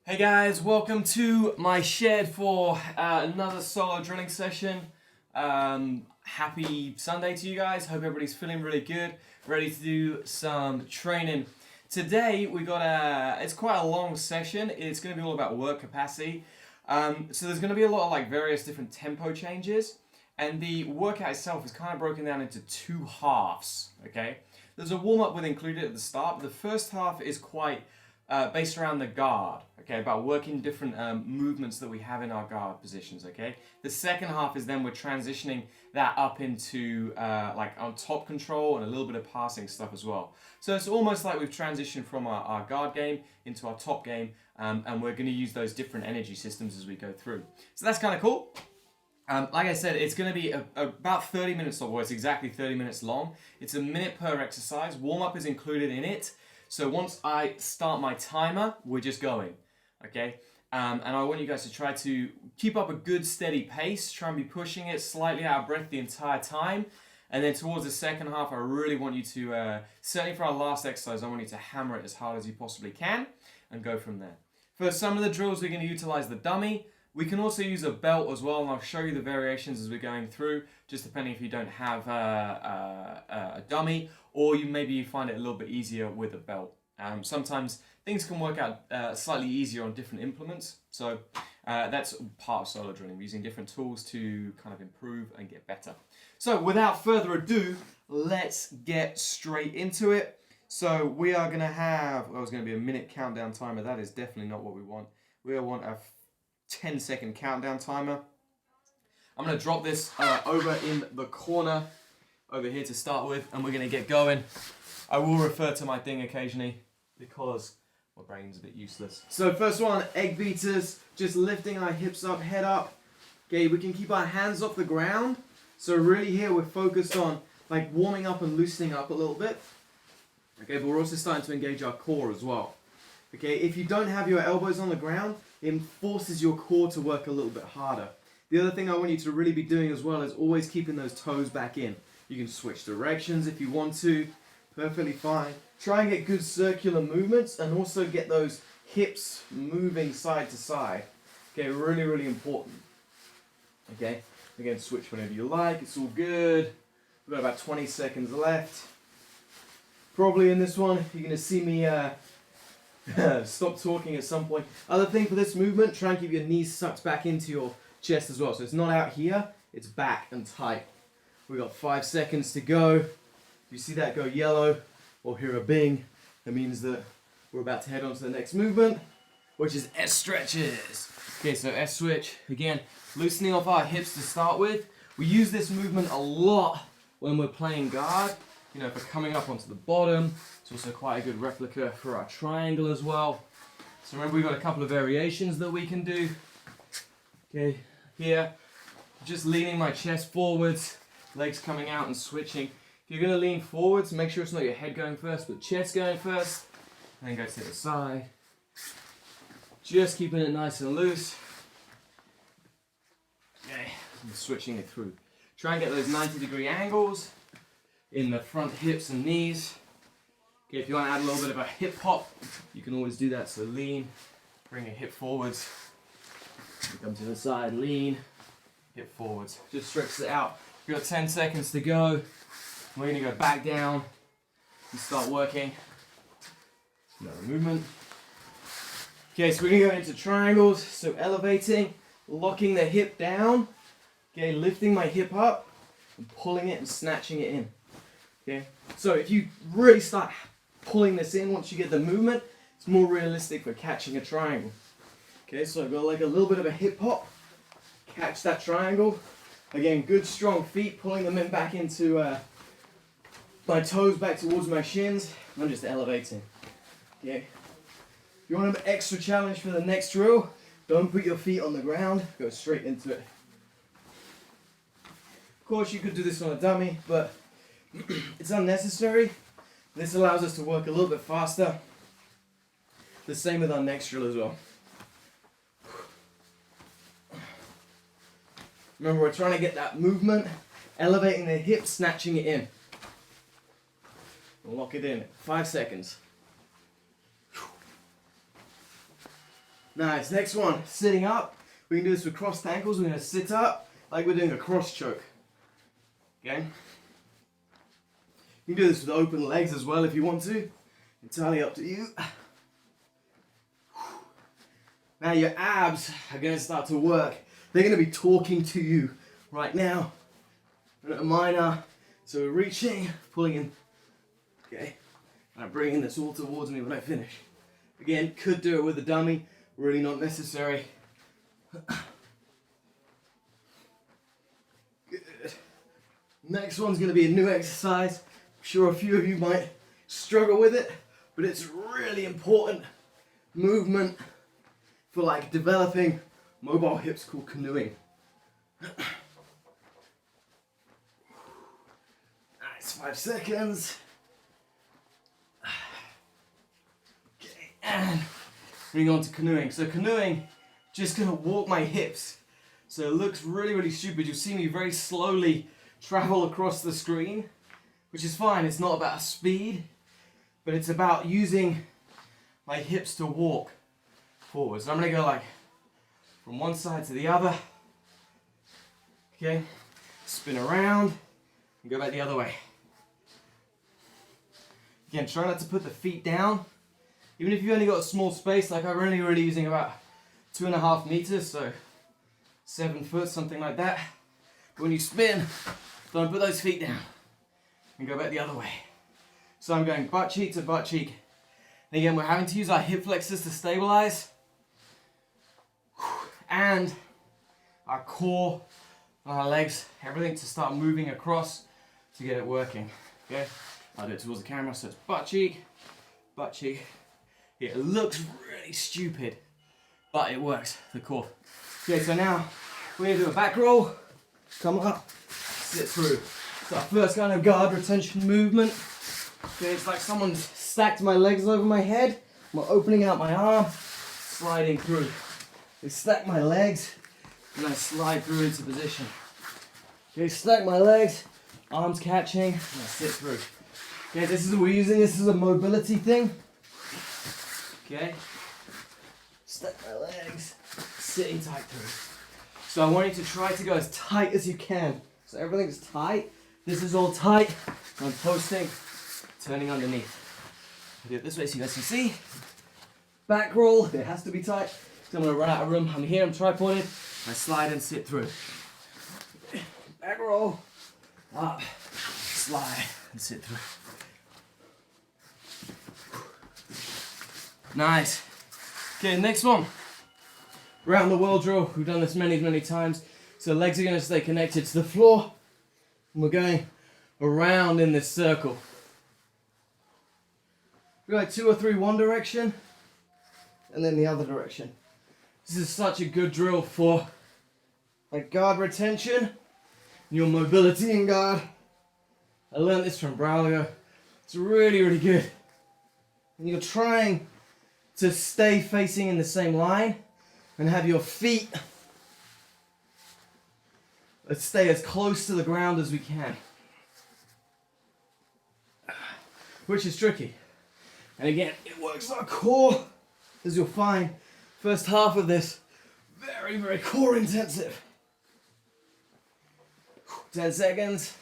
Hey guys, welcome to my shed for another solo drilling session. Happy Sunday to you guys. Hope everybody's feeling really good, ready to do some training. Today we got it's quite a long session. It's going to be all about work capacity. So there's going to be a lot of like various different tempo changes, and the workout itself is kind of broken down into two halves. Okay, there's a warm up with included at the start, but the first half is quite based around the guard, okay, about working different movements that we have in our guard positions, okay. The second half is then we're transitioning that up into like on top control and a little bit of passing stuff as well. So it's almost like we've transitioned from our guard game into our top game, and we're going to use those different energy systems as we go through. So that's kind of cool. Like I said, it's going to be about 30 minutes long, or it's exactly 30 minutes long. It's a minute per exercise. Warm-up is included in it. So once I start my timer, we're just going, okay? And I want you guys to try to keep up a good steady pace, try and be pushing it slightly out of breath the entire time. And then towards the second half, I really want you to, certainly for our last exercise, I want you to hammer it as hard as you possibly can and go from there. For some of the drills, we're going to utilize the dummy. We can also use a belt as well, and I'll show you the variations as we're going through, just depending if you don't have a dummy, or maybe you find it a little bit easier with a belt. Sometimes things can work out slightly easier on different implements, so that's part of solo drilling, using different tools to kind of improve and get better. So without further ado, let's get straight into it. So we are going to have, well, it's going to be a minute countdown timer. That is definitely not what we want. We want a 10-second countdown timer. I'm going to drop this over in the corner over here to start with, and we're going to get going. I will refer to my thing occasionally because my brain's a bit useless. So first one, egg beaters, just lifting our hips up, head up. Okay, we can keep our hands off the ground. So really here we're focused on like warming up and loosening up a little bit. Okay, but we're also starting to engage our core as well. Okay, if you don't have your elbows on the ground, it forces your core to work a little bit harder. The other thing I want you to really be doing as well is always keeping those toes back in. You can switch directions if you want to, perfectly fine. Try and get good circular movements and also get those hips moving side to side. Okay, really, really important. Okay, again, switch whenever you like, it's all good. We've got about 20 seconds left. Probably in this one, you're going to see me stop talking at some point. Other thing for this movement, try and keep your knees sucked back into your chest as well. So it's not out here, it's back and tight. We've got 5 seconds to go. If you see that go yellow or hear a bing, that means that we're about to head on to the next movement, which is S stretches. Okay, so S switch, again, loosening off our hips to start with. We use this movement a lot when we're playing guard. You know, for coming up onto the bottom. It's also quite a good replica for our triangle as well. So remember, we've got a couple of variations that we can do. Okay, here, just leaning my chest forwards, legs coming out and switching. If you're going to lean forwards, make sure it's not your head going first, but chest going first, and then go to the side. Just keeping it nice and loose. Okay, and switching it through. Try and get those 90-degree angles in the front hips and knees. Okay, if you want to add a little bit of a hip hop, you can always do that. So lean, bring your hip forwards, you come to the side, lean, hip forwards. Just stretch it out. We've got 10 seconds to go. We're going to go back down and start working. Another movement. Okay, so we're going to go into triangles. So elevating, locking the hip down. Okay, lifting my hip up and pulling it and snatching it in. Okay, so if you really start pulling this in once you get the movement, it's more realistic for catching a triangle. Okay, so I've got like a little bit of a hip hop, catch that triangle. Again, good strong feet, pulling them in back into my toes back towards my shins. I'm just elevating. Okay, if you want an extra challenge for the next drill, don't put your feet on the ground, go straight into it. Of course, you could do this on a dummy, but it's unnecessary. This allows us to work a little bit faster. The same with our next drill as well. Remember, we're trying to get that movement, elevating the hips, snatching it in. Lock it in. 5 seconds. Nice. Next one, sitting up. We can do this with crossed ankles. We're going to sit up like we're doing a cross choke. Okay? You can do this with open legs as well if you want to. Entirely up to you. Now your abs are going to start to work. They're going to be talking to you right now. Mine are. So we're reaching, pulling in. Okay? And I'm bringing this all towards me when I finish. Again, could do it with a dummy. Really not necessary. Good. Next one's going to be a new exercise. I'm sure a few of you might struggle with it, but it's really important movement for like developing mobile hips called canoeing. Nice, 5 seconds. Okay, and moving on to canoeing. So canoeing, just gonna walk my hips. So it looks really, really stupid. You'll see me very slowly travel across the screen, which is fine. It's not about speed, but it's about using my hips to walk forward. So I'm gonna go like from one side to the other. Okay, spin around and go back the other way. Again, try not to put the feet down. Even if you've only got a small space, like I'm only really using about 2.5 meters, so 7 foot, something like that. But when you spin, don't put those feet down and go back the other way. So I'm going butt cheek to butt cheek. And again, we're having to use our hip flexors to stabilize and our core, our legs, everything to start moving across to get it working. Okay, I'll do it towards the camera, so it's butt cheek, butt cheek. Yeah, it looks really stupid, but it works, the core. Okay, so now we're gonna do a back roll, come up, sit through. So our first kind of guard retention movement. Okay, it's like someone's stacked my legs over my head. I'm opening out my arm, sliding through. They stack my legs, and I slide through into position. Okay, stack my legs, arms catching, and I sit through. Okay, this is what we're using. This is a mobility thing. Okay, stack my legs, sitting tight through. So I want you to try to go as tight as you can. So everything's tight. This is all tight. I'm posting, turning underneath. I do it this way so you guys can see. Back roll, it has to be tight. So I'm gonna run out of room. I'm here, I'm tripoded. I slide and sit through. Back roll, up, slide and sit through. Nice. Okay, next one. Round the world drill. We've done this many, many times. So legs are going to stay connected to the floor. And we're going around in this circle. We're like 2 or 3 one direction, and then the other direction. This is such a good drill for like guard retention, and your mobility in guard. I learned this from Barlow. It's really, really good. And you're trying to stay facing in the same line and have your feet, let's stay as close to the ground as we can, which is tricky. And again, it works our core, as you'll find. First half of this, very, very core intensive. 10 seconds.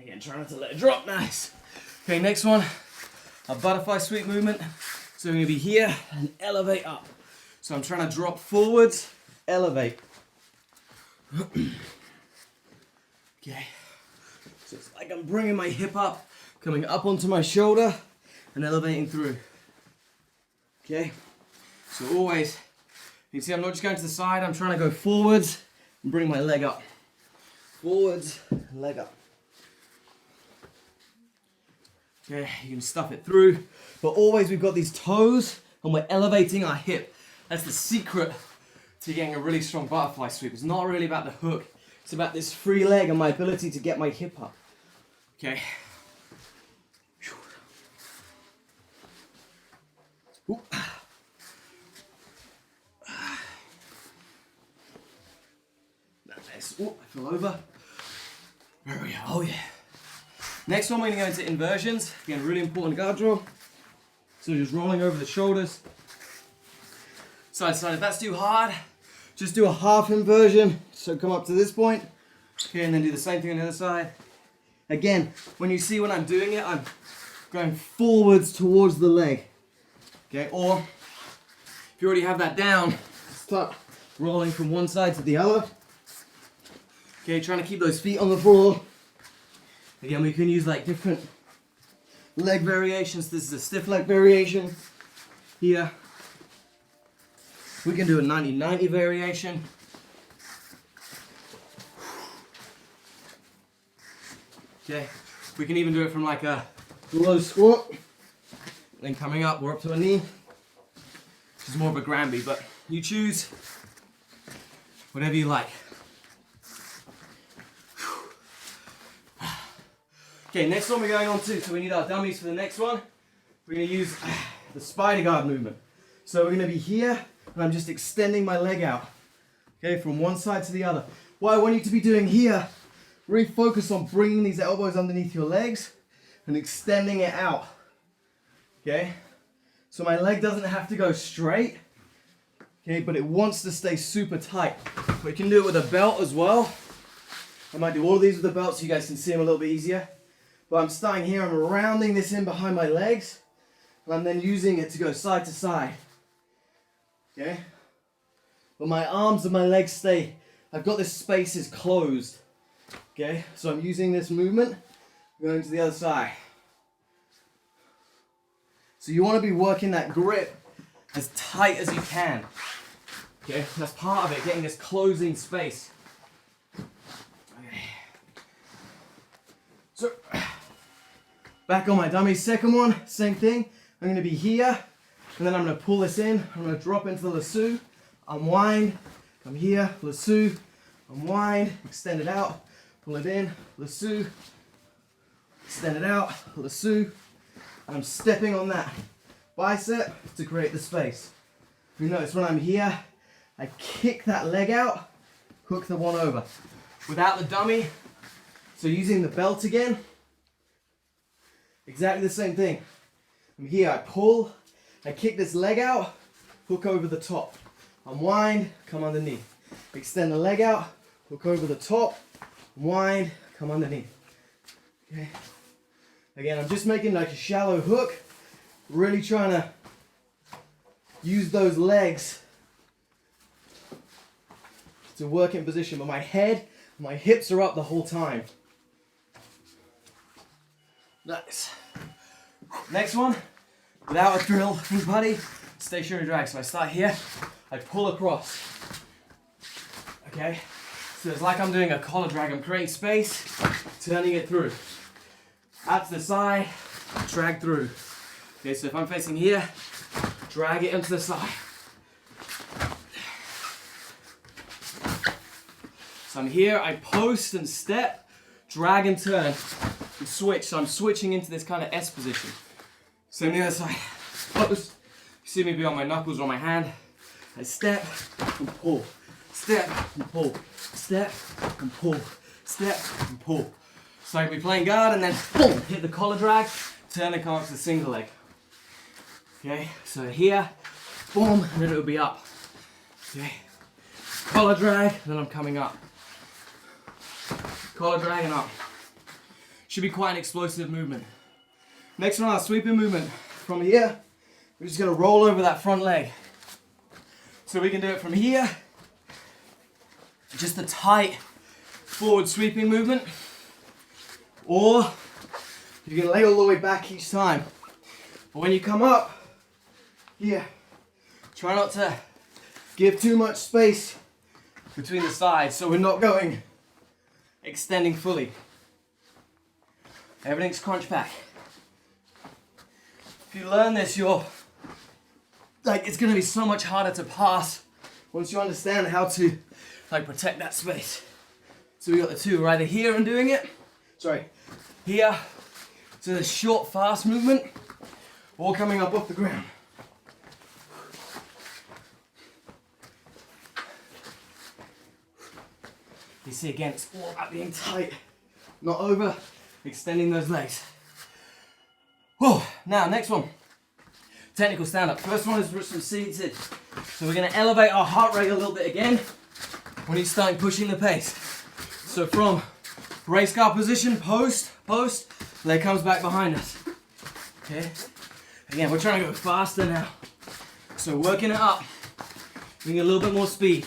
Again, try not to let it drop. Nice. Okay, next one, a butterfly sweep movement. So we're gonna be here and elevate up. So I'm trying to drop forwards, elevate. Okay. So it's like I'm bringing my hip up, coming up onto my shoulder and elevating through. Okay. So always, you can see I'm not just going to the side, I'm trying to go forwards and bring my leg up. Forwards, leg up. Okay, you can stuff it through, but always we've got these toes and we're elevating our hip. That's the secret to getting a really strong butterfly sweep. It's not really about the hook, it's about this free leg and my ability to get my hip up. Okay. Ooh. Nice. Ooh, I fell over. There we go. Oh yeah. Next one, we're going to go into inversions. Again, really important guard drill. So just rolling over the shoulders. Side to side. If that's too hard, just do a half inversion. So come up to this point. Okay, and then do the same thing on the other side. Again, when you see when I'm doing it, I'm going forwards towards the leg. Okay, or if you already have that down, start rolling from one side to the other. Okay, trying to keep those feet on the floor. Again, we can use like different leg variations. This is a stiff leg variation. Here, we can do a 90-90 variation. Okay, we can even do it from like a low squat, then coming up, we're up to a knee, which is more of a Granby, but you choose whatever you like. Okay, next one we're going on to, so we need our dummies for the next one. We're going to use the spider guard movement. So we're going to be here, and I'm just extending my leg out, okay, from one side to the other. What I want you to be doing here, really focus on bringing these elbows underneath your legs and extending it out, okay? So my leg doesn't have to go straight, okay, but it wants to stay super tight. We can do it with a belt as well. I might do all of these with a belt so you guys can see them a little bit easier. But I'm starting here, I'm rounding this in behind my legs, and I'm then using it to go side to side, okay? But my arms and my legs stay, I've got this space is closed. Okay, so I'm using this movement, going to the other side. So you want to be working that grip as tight as you can. Okay, that's part of it, getting this closing space. Okay. So, back on my dummy, second one, same thing. I'm going to be here, and then I'm going to pull this in. I'm going to drop into the lasso, unwind, come here, lasso, unwind, extend it out. Pull it in, lasso, extend it out, lasso, and I'm stepping on that bicep to create the space. You notice when I'm here, I kick that leg out, hook the one over. Without the dummy, so using the belt again, exactly the same thing. I'm here, I pull, I kick this leg out, hook over the top. Unwind, come underneath. Extend the leg out, hook over the top, wind, come underneath. Okay. Again, I'm just making like a shallow hook, really trying to use those legs to work in position, but my head, my hips are up the whole time. Nice. Next one, without a drill, full body, stationary drag. So I start here, I pull across. Okay. So it's like I'm doing a collar drag. I'm creating space, turning it through. Out to the side, drag through. Okay, so if I'm facing here, drag it into the side. So I'm here, I post and step, drag and turn, and switch. So I'm switching into this kind of S position. Same the other side. Post. You see me be on my knuckles or my hand. I step and pull. Step and pull. Step and pull. Step and pull. So I can be playing guard and then boom, hit the collar drag, turn and come up to the single leg. Okay, so here, boom, and then it'll be up. Okay, collar drag, then I'm coming up. Collar drag and up. Should be quite an explosive movement. Next one, our sweeping movement. From here, we're just gonna roll over that front leg. So we can do it from here, just a tight forward sweeping movement, or you can lay all the way back each time. But when you come up, here, try not to give too much space between the sides so we're not going extending fully. Everything's crunch back. If you learn this, it's gonna be so much harder to pass once you understand how to protect that space. So we got the two, we're either here and doing it, here, so the short, fast movement, or coming up off the ground. You see again, it's all about being tight, not over, extending those legs. Whoa. Now, next one. Technical stand-up. First one is some seated. So we're going to elevate our heart rate a little bit again when he's starting pushing the pace. So from race car position, post, leg comes back behind us. Okay? Again, we're trying to go faster now. So working it up, bring a little bit more speed.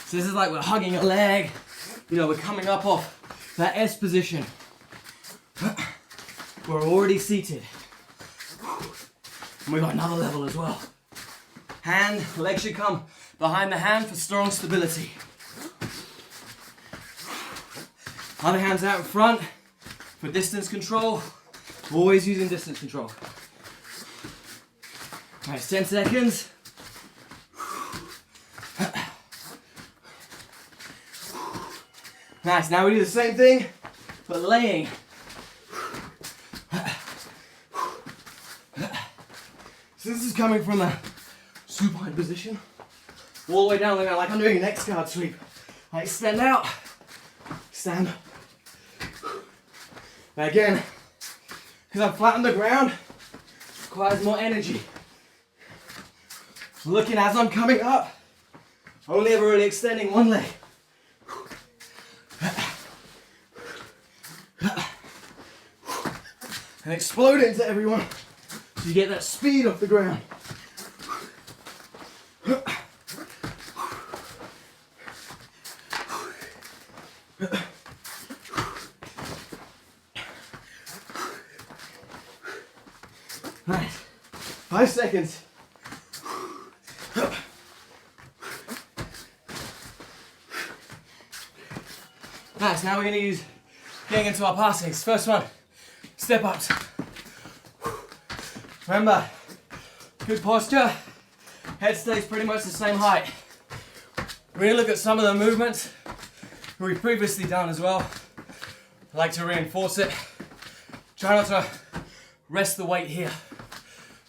So this is like we're hugging a leg. You know, we're coming up off that S position. We're already seated. And we've got another level as well. Leg should come behind the hand for strong stability. Other hand's out in front for distance control. Always using distance control. Nice, 10 seconds. Nice, now we do the same thing, but laying. So this is coming from a supine position, all the way down like I'm doing an X guard sweep. I extend out, stand up. Now again, because I'm flat on the ground, requires more energy. Looking as I'm coming up, only ever really extending one leg. And explode into everyone so you get that speed off the ground. Nice. 5 seconds. Nice, now we're going to use getting into our passings. First one, step ups. Remember, good posture, head stays pretty much the same height. We're going to look at some of the movements that we've previously done as well. I like to reinforce it. Try not to rest the weight here.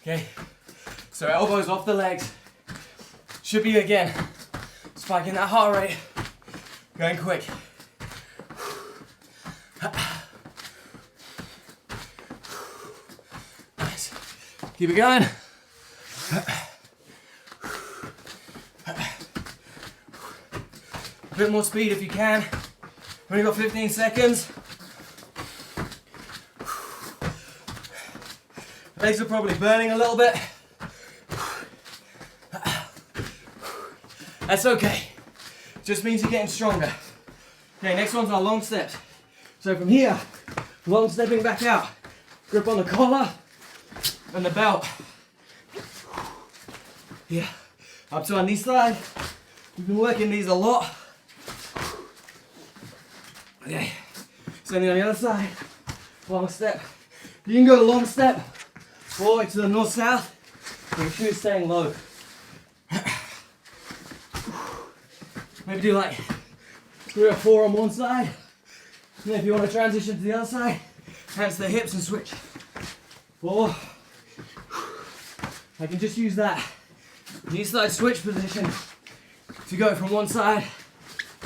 Okay, so elbows off the legs. Should be again, spiking that heart rate, going quick. Nice, keep it going. A bit more speed if you can. We've only got 15 seconds. Legs are probably burning a little bit. That's okay. Just means you're getting stronger. Okay, next one's our long steps. So from here, long stepping back out. Grip on the collar and the belt. Yeah, up to our knee slide. We've been working these a lot. Okay, standing on the other side. Long step. You can go long step all the way to the north-south, but make sure you're staying low. Maybe do like 3 or 4 on one side. And then if you want to transition to the other side, hands to the hips and switch. 4. I can just use that knee slide switch position to go from one side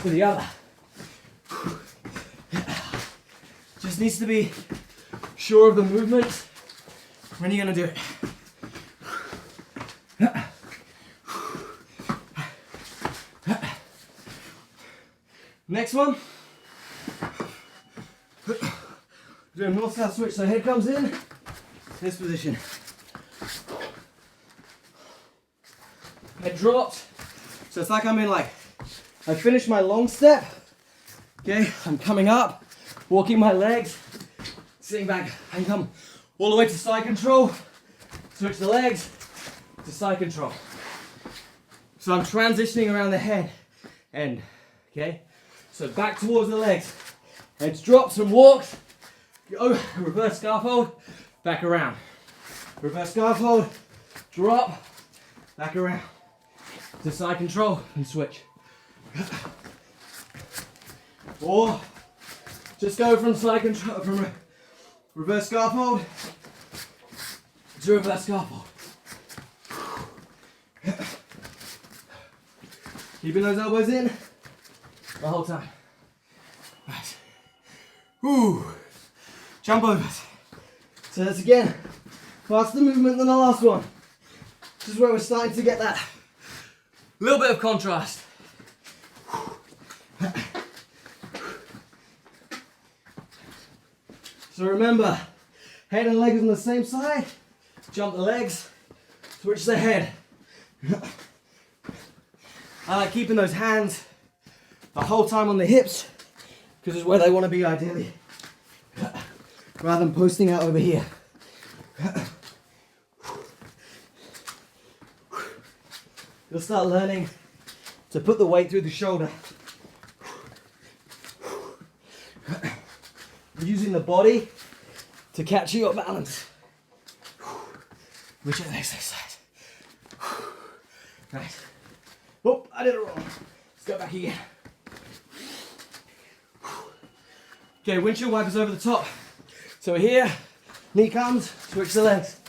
to the other. Just needs to be sure of the movement when you're going to do it. Next one. Do a north-south switch, so head comes in, this position. Head drops. So it's like I'm in I finished my long step. Okay, I'm coming up, walking my legs, sitting back, and come all the way to side control. Switch the legs to side control. So I'm transitioning around the head end. Okay, so back towards the legs. Head drops and walks. Oh, reverse scaffold, back around. Reverse scaffold, drop, back around. To side control and switch. Or just go from side control, from reverse scaffold to reverse scaffold. Keeping those elbows in, the whole time. Right. Ooh. Jump overs. So that's again, faster movement than the last one. This is where we're starting to get that little bit of contrast. So remember, head and legs on the same side, jump the legs, switch the head. I like keeping those hands the whole time on the hips, because it's where they want to be ideally, rather than posting out over here. You'll start learning to put the weight through the shoulder. Using the body to capture your balance. Whichever exercise. Right. Oh, I did it wrong. Let's go back again. Okay, windshield wipers over the top. So here, knee comes, switch the legs.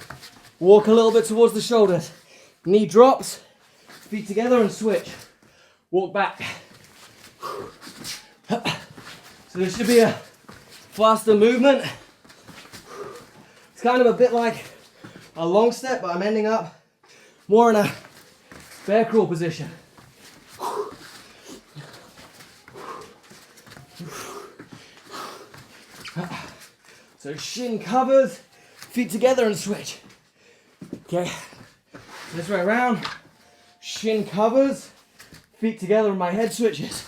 Walk a little bit towards the shoulders. Knee drops, feet together and switch. Walk back. So this should be a faster movement. It's kind of a bit like a long step, but I'm ending up more in a bear crawl position. So shin covers, feet together and switch. Okay, this way around, shin covers, feet together and my head switches.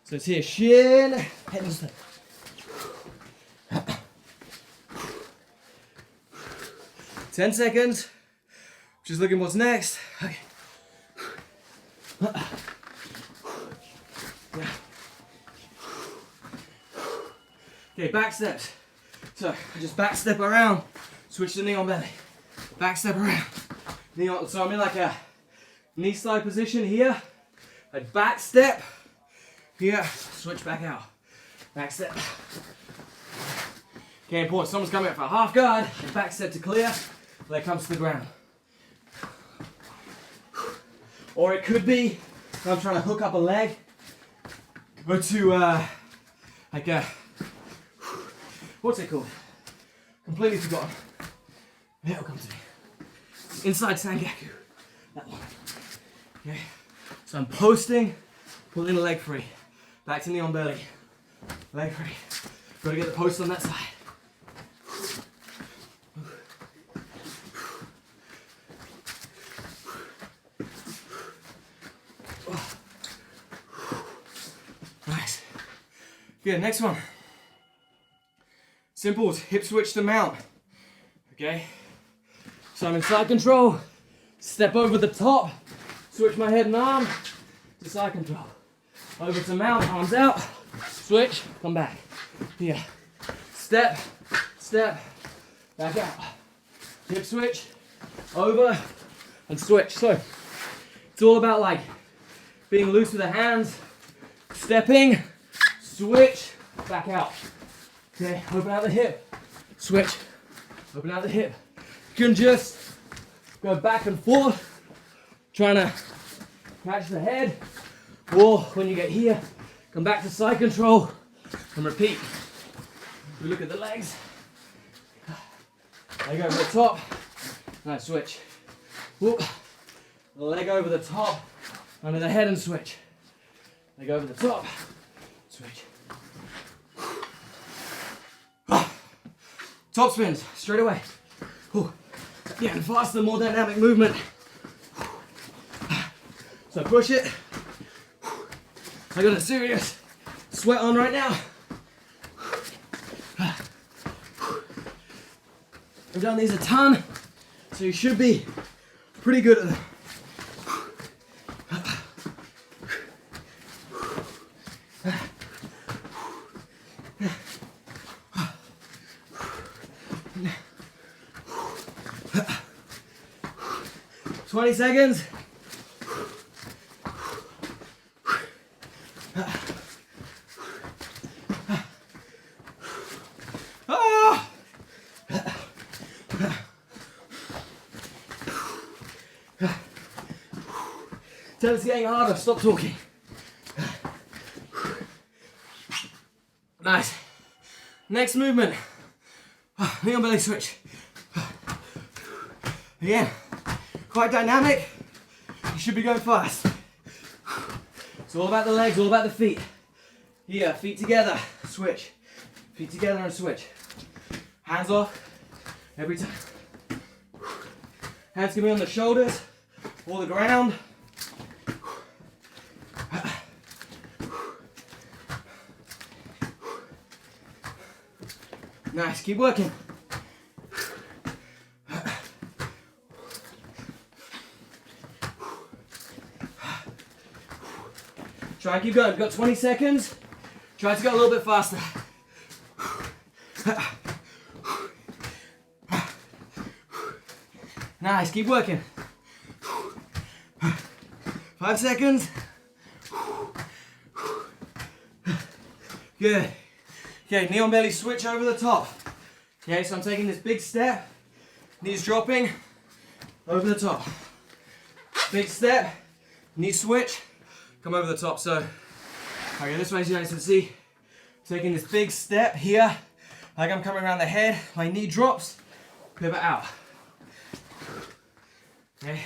So it's here, shin, head and step. 10 seconds. Just looking what's next. Okay. Okay, back steps. So I just back step around, switch the knee on belly. Back step around, knee on. So I'm in like a knee slide position here. I back step here, switch back out. Back step. Okay, important. Someone's coming up for a half guard. Back step to clear. Leg comes to the ground. Or it could be I'm trying to hook up a leg. Go to like a, what's it called? Completely forgotten. It'll come to me. Inside Sangaku. That one. Okay. So I'm posting, pulling the leg free. Back to knee on belly. Leg free. Got to get the post on that side. Nice. Good, next one. Simples, hip switch to mount. Okay. So I'm in side control. Step over the top. Switch my head and arm to side control. Over to mount, arms out. Switch, come back. Here. Step, step, back out. Hip switch, over, and switch. So it's all about like being loose with the hands, stepping, switch, back out. Okay, open out the hip, switch, open out the hip. You can just go back and forth, trying to catch the head, or when you get here, come back to side control and repeat. We look at the legs. Leg over the top. Nice switch. Whoop. Leg over the top, under the head and switch. Leg over the top, switch. Top spins, straight away. Yeah, and faster, more dynamic movement. So push it. I got a serious sweat on right now. I've done these a ton, so you should be pretty good at them. "20 seconds. Tell it's getting harder, stop talking. Nice. Next movement. Knee on belly switch. Again, quite dynamic. You should be going fast. It's all about the legs, all about the feet. Here, feet together, switch. Feet together and switch. Hands off every time. Hands can be on the shoulders or the ground. Nice, keep working. Try and keep going. We've got 20 seconds. Try to go a little bit faster. Nice, keep working. 5 seconds. Good. Okay, knee on belly switch over the top. Okay, so I'm taking this big step, knees dropping, over the top. Big step, knee switch, come over the top. So, okay, this way so you guys can see. Taking this big step here, like I'm coming around the head, my knee drops, pivot out. Okay.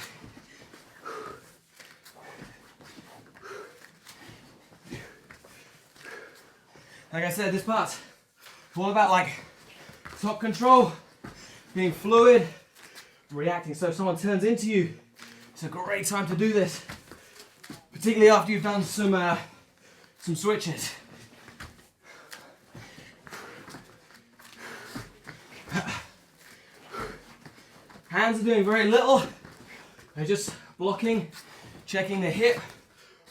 Like I said, this part's all about like top control, being fluid, reacting. So if someone turns into you, it's a great time to do this, particularly after you've done some switches. Hands are doing very little. They're just blocking, checking the hip,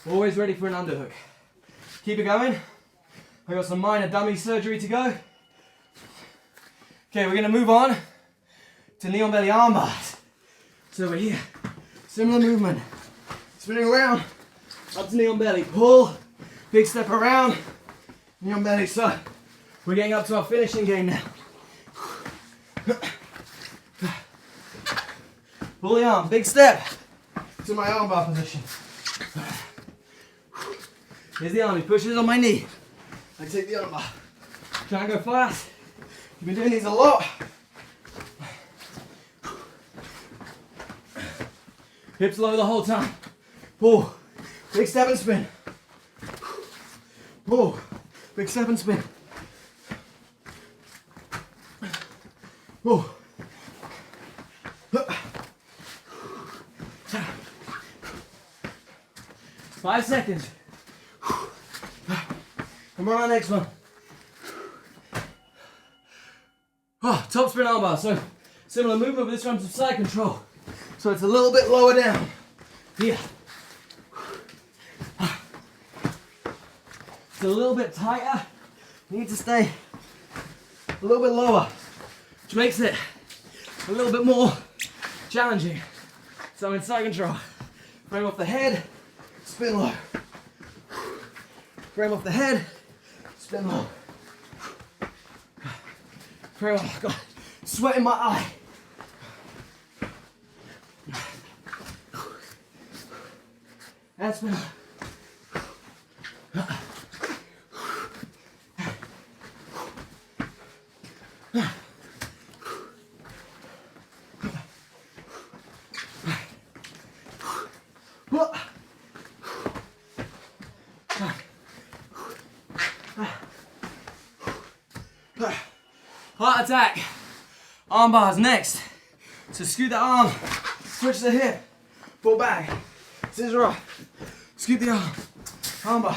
always ready for an underhook. Keep it going. I've got some minor dummy surgery to go. Okay, we're gonna move on to knee on belly arm bars. So we're here, similar movement. Spinning around, up to knee on belly, pull, big step around, knee on belly. So we're getting up to our finishing game now. Pull the arm, big step to my arm bar position. Here's the arm, he pushes on my knee. I take the arm bar. Try and go fast. You've been doing these a lot. Hips low the whole time. Pull, big step and spin. Pull, big step and spin. Pull. 5 seconds. And we're on our next one. Oh, top spin arm bar. So similar movement, but this one's with side control. So it's a little bit lower down. Here. It's a little bit tighter. You need to stay a little bit lower, which makes it a little bit more challenging. So I'm in side control. Frame off the head, spin low. Frame off the head, spin low. Frame off, God, sweat in my eye. And spin low. Heart attack. Arm bars next. So scoot the arm, switch the hip, pull back, scissor off, scoot the arm bar.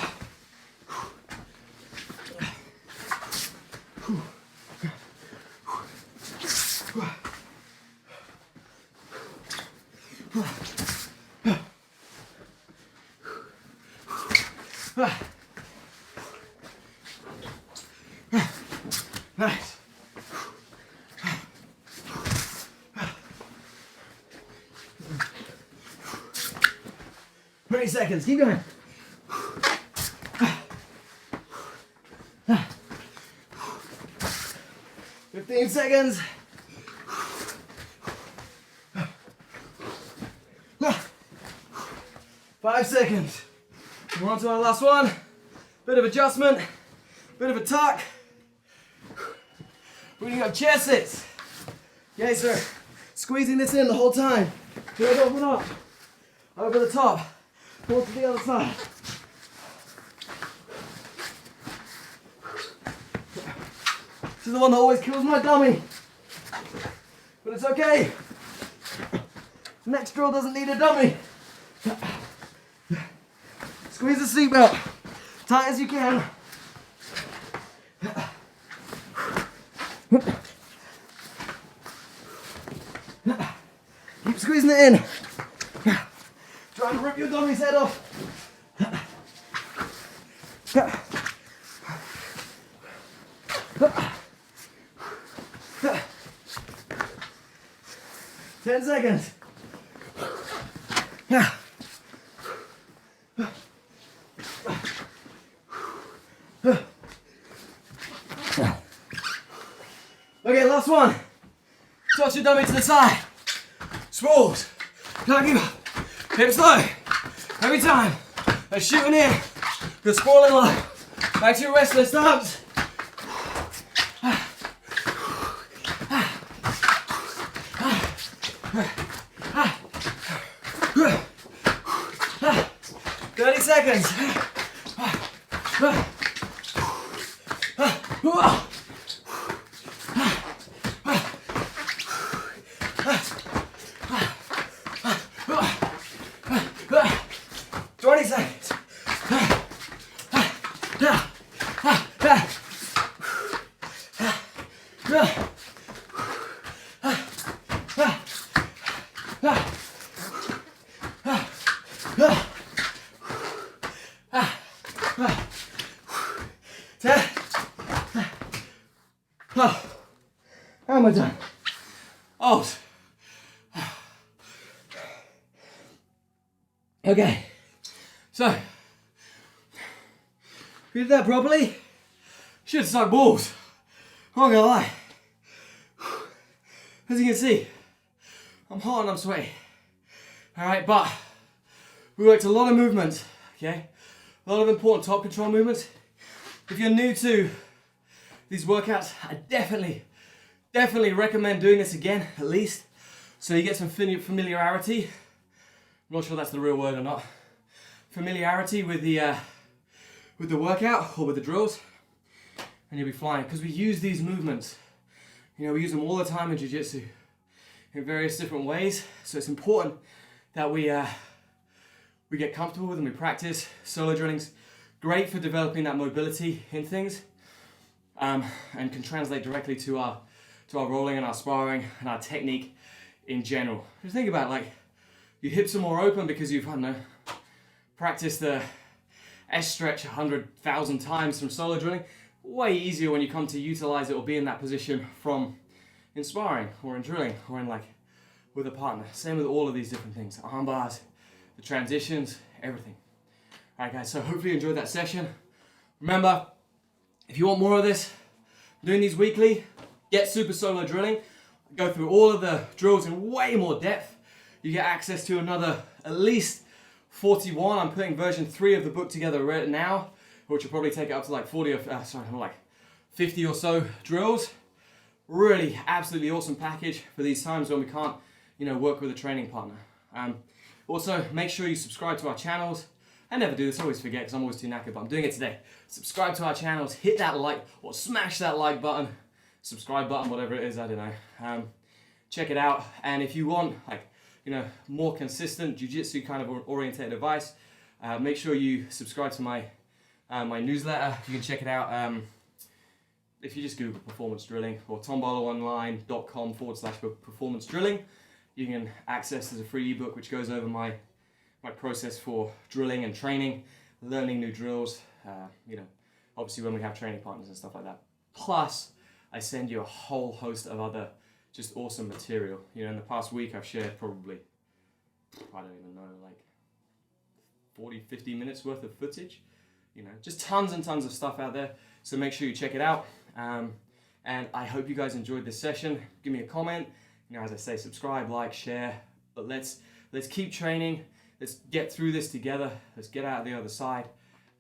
Nice. 20 seconds, keep going. 15 seconds. 5 seconds. We're on to our last one. Bit of adjustment. Bit of a tuck. We're gonna go chest sits. Okay, so squeezing this in the whole time. Good, open up. Over the top. Pull to the other side. This is the one that always kills my dummy. But it's okay. Next drill doesn't need a dummy. Squeeze the seatbelt. Tight as you can. Keep squeezing it in. Try and rip your dummy's head off. 10 seconds. Okay, last one. Touch your dummy to the side. Sprawls. Can't give up. Hips low. Every time. They're shooting in. You're sprawling low. Back to your wrestler stance. 30 seconds. How am I done? Oh. Okay. So, we did that properly. Should have sucked balls. I'm not gonna lie. As you can see, I'm hot and I'm sweaty. Alright, but we worked a lot of movements, okay? A lot of important top control movements. If you're new to these workouts, I definitely recommend doing this again, at least, so you get some familiarity. I'm not sure that's the real word or not. Familiarity with the workout or with the drills, and you'll be flying. Because we use these movements, you know, we use them all the time in jiu-jitsu in various different ways. So it's important that we get comfortable with them. We practice. Solo drilling's great for developing that mobility in things, and can translate directly to our rolling and our sparring and our technique in general. Just think about, like, your hips are more open because you've, I don't know, practiced the S stretch 100,000 times from solo drilling. Way easier when you come to utilize it or be in that position from in sparring or in drilling or in, like, with a partner. Same with all of these different things. Arm bars, the transitions, everything. All right, guys, so hopefully you enjoyed that session. Remember, if you want more of this, I'm doing these weekly. Get Super Solo Drilling. Go through all of the drills in way more depth. You get access to another at least 41. I'm putting version 3 of the book together right now, which will probably take it up to like 50 or so drills. Really, absolutely awesome package for these times when we can't, you know, work with a training partner. Also, make sure you subscribe to our channels. I never do this, I always forget because I'm always too knackered, but I'm doing it today. Subscribe to our channels, hit that like or smash that like button, subscribe button, whatever it is, I don't know. Check it out, and if you want, like, you know, more consistent jiu-jitsu kind of oriented advice, make sure you subscribe to my my newsletter. You can check it out if you just Google performance drilling or tombarlowonline.com/performance drilling. You can access as a free ebook which goes over my process for drilling and training, learning new drills, you know, obviously when we have training partners and stuff like that. Plus, I send you a whole host of other just awesome material. You know, in the past week I've shared probably, I don't even know, like 40-50 minutes worth of footage. You know, just tons and tons of stuff out there. So make sure you check it out. And I hope you guys enjoyed this session. Give me a comment. You know, as I say, subscribe, like, share. But let's keep training. Let's get through this together. Let's get out of the other side.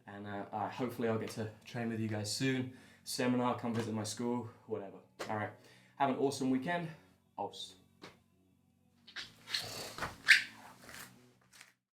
and hopefully I'll get to train with you guys soon. Seminar, come visit my school, whatever. All right, have an awesome weekend. Os.